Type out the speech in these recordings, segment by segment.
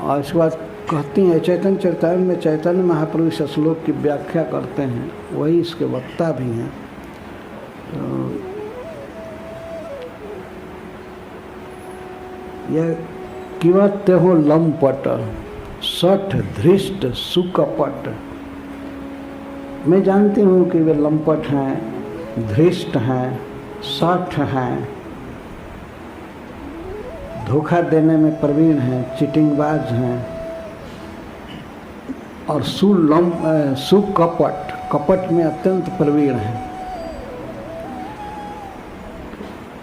और इसके बाद कहती हैं चैतन्य चरितामृत में चैतन्य महाप्रभु इस श्लोक की व्याख्या करते हैं, वही इसके वक्ता भी हैं। तो यह किमत हो लंपट सठ धृष्ट सुकपट। मैं जानती हूँ कि वे लंपट हैं, धृष्ट हैं, सठ हैं, धोखा देने में प्रवीण हैं, चिटिंगबाज हैं और सुकपट, कपट में अत्यंत प्रवीण हैं।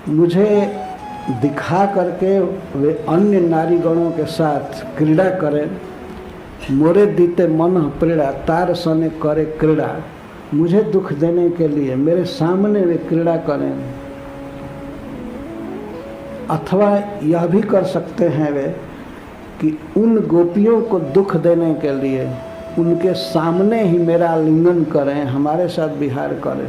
मुझे दिखा करके वे अन्य नारीगणों के साथ क्रीड़ा करें, मोरे दीते मन प्रीड़ा तार सने करे क्रीड़ा। मुझे दुख देने के लिए मेरे सामने वे क्रीड़ा करें, अथवा यह भी कर सकते हैं वे कि उन गोपियों को दुख देने के लिए उनके सामने ही मेरा आलिंगन करें, हमारे साथ विहार करें।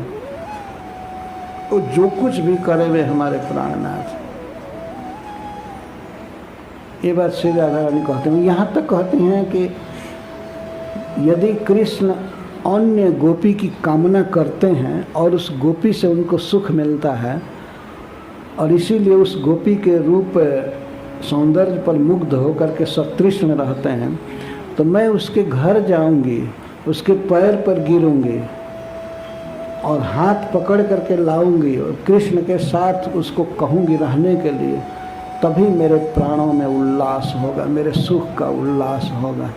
वो जो कुछ भी करे वे हमारे प्राणनाथ। ये बात श्री राधा रानी कहते हैं। यहाँ तक कहती हैं कि यदि कृष्ण अन्य गोपी की कामना करते हैं और उस गोपी से उनको सुख मिलता है और इसीलिए उस गोपी के रूप सौंदर्य पर मुग्ध होकर के सतृष्ण रहते हैं, तो मैं उसके घर जाऊंगी, उसके पैर पर गिरूंगी और हाथ पकड़ करके लाऊंगी और कृष्ण के साथ उसको कहूंगी रहने के लिए, तभी मेरे प्राणों में उल्लास होगा, मेरे सुख का उल्लास होगा।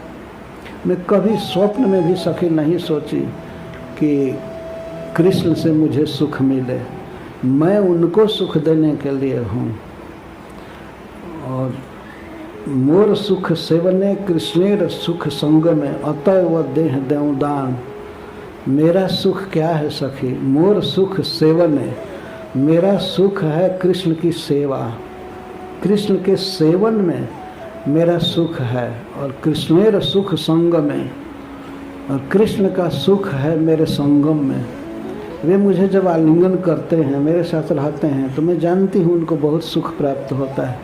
मैं कभी स्वप्न में भी सखी नहीं सोची कि कृष्ण से मुझे सुख मिले। मैं उनको सुख देने के लिए हूँ। और मोर सुख सेवने कृष्णेर सुख संग में अतएव देह देऊं दान। मेरा सुख क्या है सखी? मोर सुख सेवने, मेरा सुख है कृष्ण की सेवा, कृष्ण के सेवन में मेरा सुख है। और कृष्णेर सुख संग में, और कृष्ण का सुख है मेरे संगम में। वे मुझे जब आलिंगन करते हैं, मेरे साथ रहते हैं, तो मैं जानती हूँ उनको बहुत सुख प्राप्त होता है।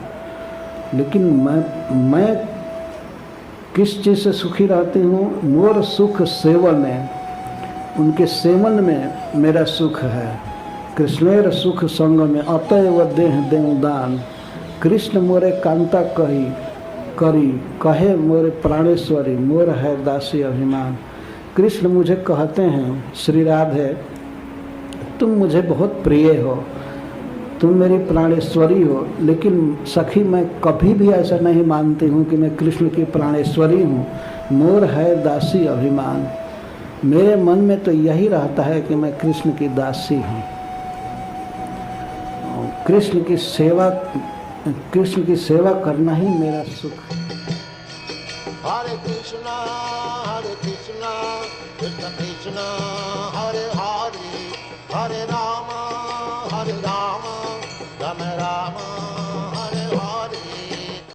लेकिन मैं किस चीज़ से सुखी रहती हूँ? मोर सुख सेवन है, उनके सेवन में मेरा सुख है। कृष्णेर सुख संग में अतएव देह देऊं दान। कृष्ण मोरे कांता करी कहे मोरे प्राणेश्वरी, मोर है दासी अभिमान। कृष्ण मुझे कहते हैं, श्री राधे तुम मुझे बहुत प्रिय हो, तुम मेरी प्राणेश्वरी हो। लेकिन सखी मैं कभी भी ऐसा नहीं मानती हूँ कि मैं कृष्ण की प्राणेश्वरी हूँ। मोर है दासी अभिमान। मेरे मन में तो यही रहता है कि मैं कृष्ण की दासी हूँ। कृष्ण की सेवा करना ही मेरा सुख है। हरे कृष्णा कृष्ण कृष्ण हरे हरे, हरे राम